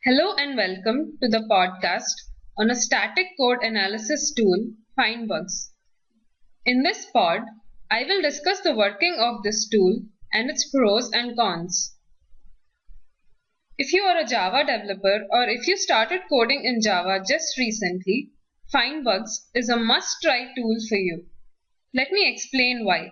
Hello and welcome to the podcast on a static code analysis tool, FindBugs. In this pod, I will discuss the working of this tool and its pros and cons. If you are a Java developer or if you started coding in Java just recently, FindBugs is a must-try tool for you. Let me explain why.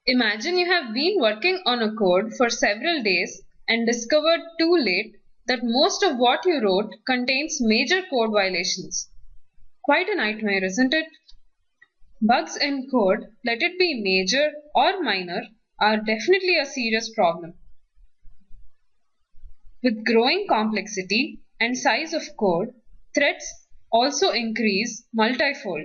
Imagine you have been working on a code for several days and discovered too late that most of what you wrote contains major code violations. Quite a nightmare, isn't it? Bugs in code, let it be major or minor, are definitely a serious problem. With growing complexity and size of code, threats also increase multifold.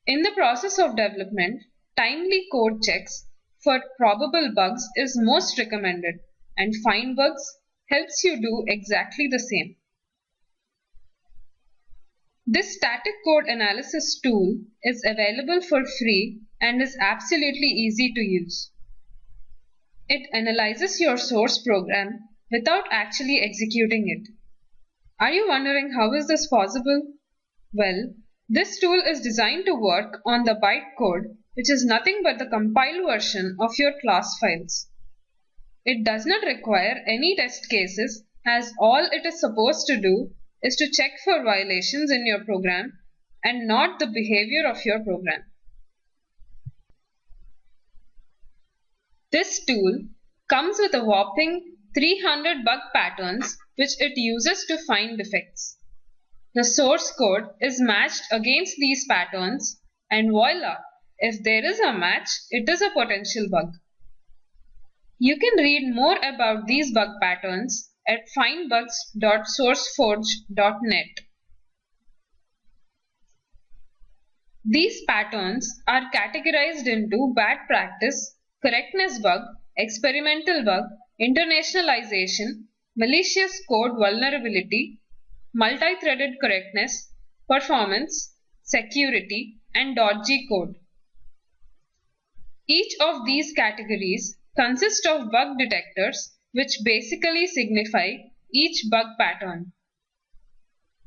In the process of development, timely code checks for probable bugs is most recommended, and FindBugs helps you do exactly the same. This static code analysis tool is available for free and is absolutely easy to use. It analyzes your source program without actually executing it. Are you wondering how is this possible? Well, this tool is designed to work on the bytecode, which is nothing but the compiled version of your class files. It does not require any test cases, as all it is supposed to do is to check for violations in your program and not the behavior of your program. This tool comes with a whopping 300 bug patterns which it uses to find defects. The source code is matched against these patterns and voila! If there is a match, it is a potential bug. You can read more about these bug patterns at findbugs.sourceforge.net. These patterns are categorized into bad practice, correctness bug, experimental bug, internationalization, malicious code vulnerability, multi-threaded correctness, performance, security, and dodgy code. Each of these categories consists of bug detectors, which basically signify each bug pattern.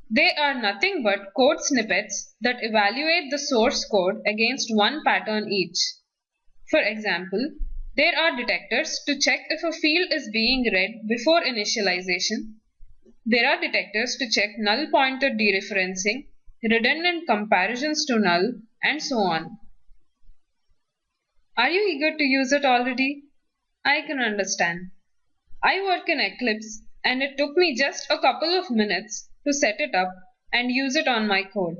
They are nothing but code snippets that evaluate the source code against one pattern each. For example, there are detectors to check if a field is being read before initialization. There are detectors to check null pointer dereferencing, redundant comparisons to null, and so on. Are you eager to use it already? I can understand. I work in Eclipse and it took me just a couple of minutes to set it up and use it on my code.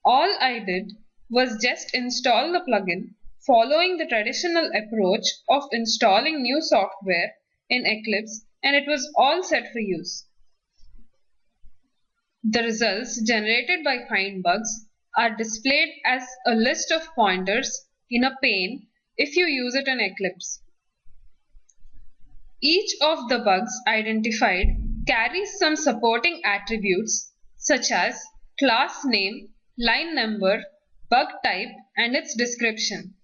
All I did was just install the plugin, following the traditional approach of installing new software in Eclipse, and it was all set for use. The results generated by FindBugs are displayed as a list of pointers in a pane if you use it in Eclipse. Each of the bugs identified carries some supporting attributes such as class name, line number, bug type, and its description.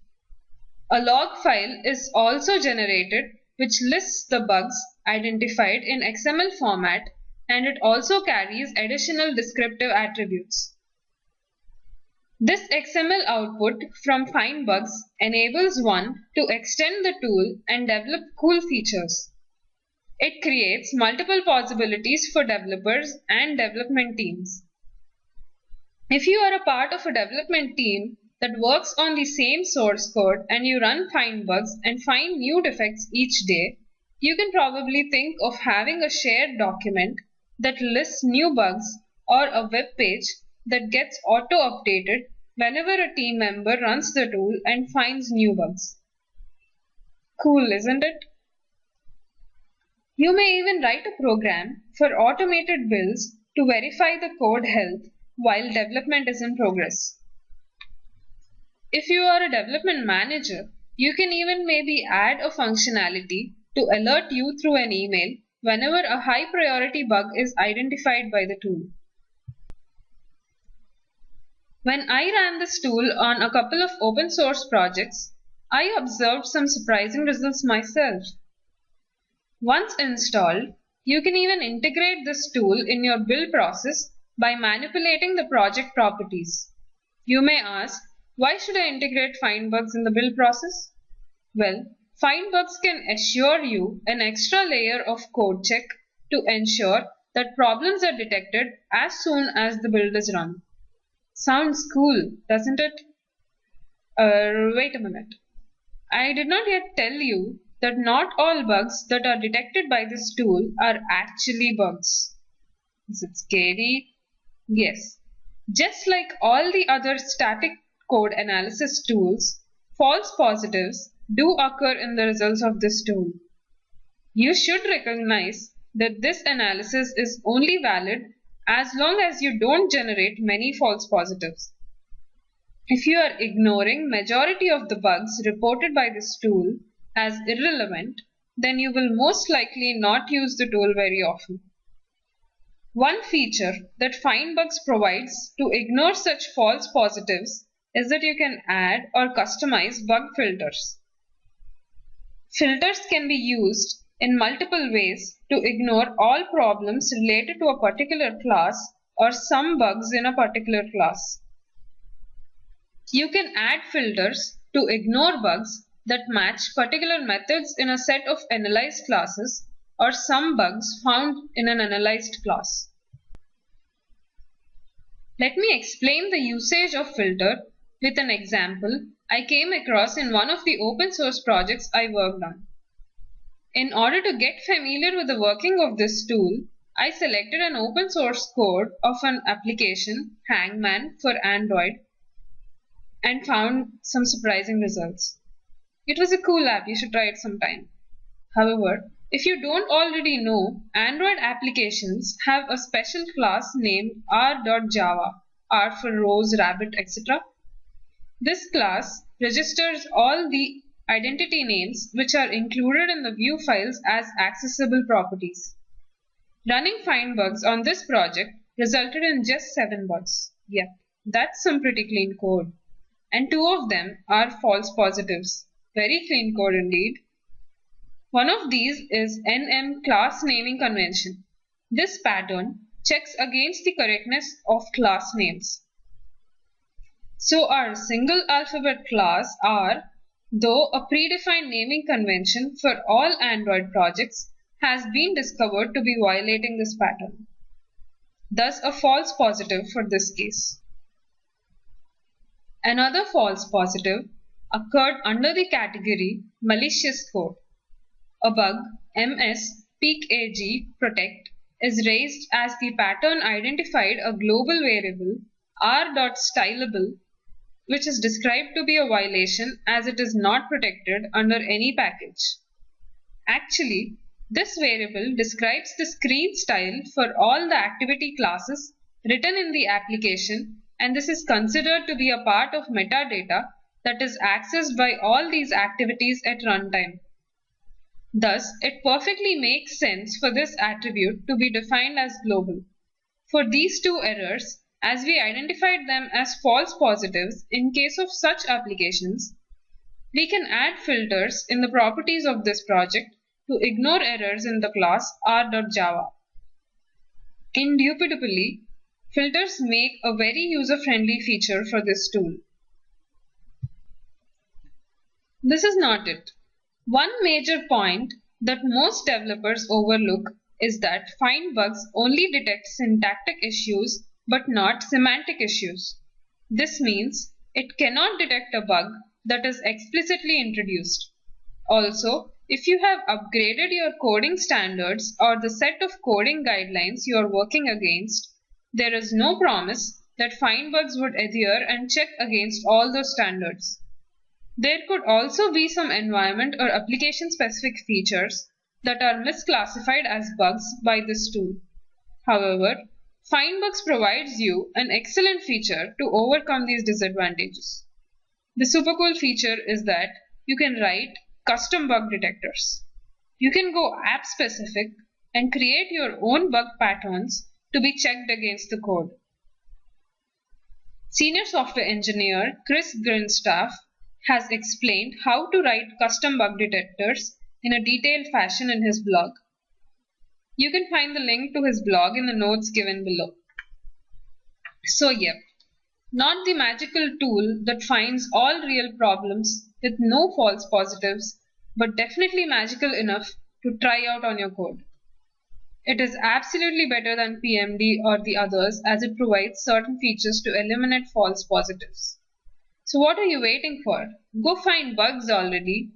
A log file is also generated which lists the bugs identified in XML format, and it also carries additional descriptive attributes. This XML output from FindBugs enables one to extend the tool and develop cool features. It creates multiple possibilities for developers and development teams. If you are a part of a development team that works on the same source code and you run FindBugs and find new defects each day, you can probably think of having a shared document that lists new bugs or a web page that gets auto-updated whenever a team member runs the tool and finds new bugs. Cool, isn't it? You may even write a program for automated builds to verify the code health while development is in progress. If you are a development manager, you can even maybe add a functionality to alert you through an email whenever a high priority bug is identified by the tool. When I ran this tool on a couple of open source projects, I observed some surprising results myself. Once installed, you can even integrate this tool in your build process by manipulating the project properties. You may ask, why should I integrate FindBugs in the build process? Well, FindBugs can assure you an extra layer of code check to ensure that problems are detected as soon as the build is run. Sounds cool, doesn't it? Wait a minute. I did not yet tell you that not all bugs that are detected by this tool are actually bugs. Is it scary? Yes. Just like all the other static code analysis tools, false positives do occur in the results of this tool. You should recognize that this analysis is only valid as long as you don't generate many false positives. If you are ignoring majority of the bugs reported by this tool as irrelevant, then you will most likely not use the tool very often. One feature that FindBugs provides to ignore such false positives is that you can add or customize bug filters. Filters can be used in multiple ways to ignore all problems related to a particular class or some bugs in a particular class. You can add filters to ignore bugs that match particular methods in a set of analyzed classes or some bugs found in an analyzed class. Let me explain the usage of filter with an example I came across in one of the open source projects I worked on. In order to get familiar with the working of this tool, I selected an open source code of an application, Hangman, for Android, and found some surprising results. It was a cool app, you should try it sometime. However, if you don't already know, Android applications have a special class named r.java, R for rose, rabbit, etc. This class registers all the identity names which are included in the view files as accessible properties. Running FindBugs on this project resulted in just 7 bugs. Yep, that's some pretty clean code. And 2 of them are false positives. Very clean code indeed. One of these is NM class naming convention. This pattern checks against the correctness of class names. So our single alphabet class R, though a predefined naming convention for all Android projects, has been discovered to be violating this pattern. Thus a false positive for this case. Another false positive occurred under the category malicious code. A bug MS peak-ag protect is raised as the pattern identified a global variable r.stylable which is described to be a violation as it is not protected under any package. Actually, this variable describes the screen style for all the activity classes written in the application, and this is considered to be a part of metadata that is accessed by all these activities at runtime. Thus, it perfectly makes sense for this attribute to be defined as global. For these two errors, as we identified them as false positives in case of such applications, we can add filters in the properties of this project to ignore errors in the class r.java. Indubitably, filters make a very user-friendly feature for this tool. This is not it. One major point that most developers overlook is that FindBugs only detects syntactic issues but not semantic issues. This means it cannot detect a bug that is explicitly introduced. Also, if you have upgraded your coding standards or the set of coding guidelines you are working against, there is no promise that FindBugs would adhere and check against all those standards. There could also be some environment or application-specific features that are misclassified as bugs by this tool. However, FindBugs provides you an excellent feature to overcome these disadvantages. The super cool feature is that you can write custom bug detectors. You can go app-specific and create your own bug patterns to be checked against the code. Senior software engineer Chris Grinstaff has explained how to write custom bug detectors in a detailed fashion in his blog. You can find the link to his blog in the notes given below. So yep, not the magical tool that finds all real problems with no false positives, but definitely magical enough to try out on your code. It is absolutely better than PMD or the others as it provides certain features to eliminate false positives. So what are you waiting for? Go find bugs already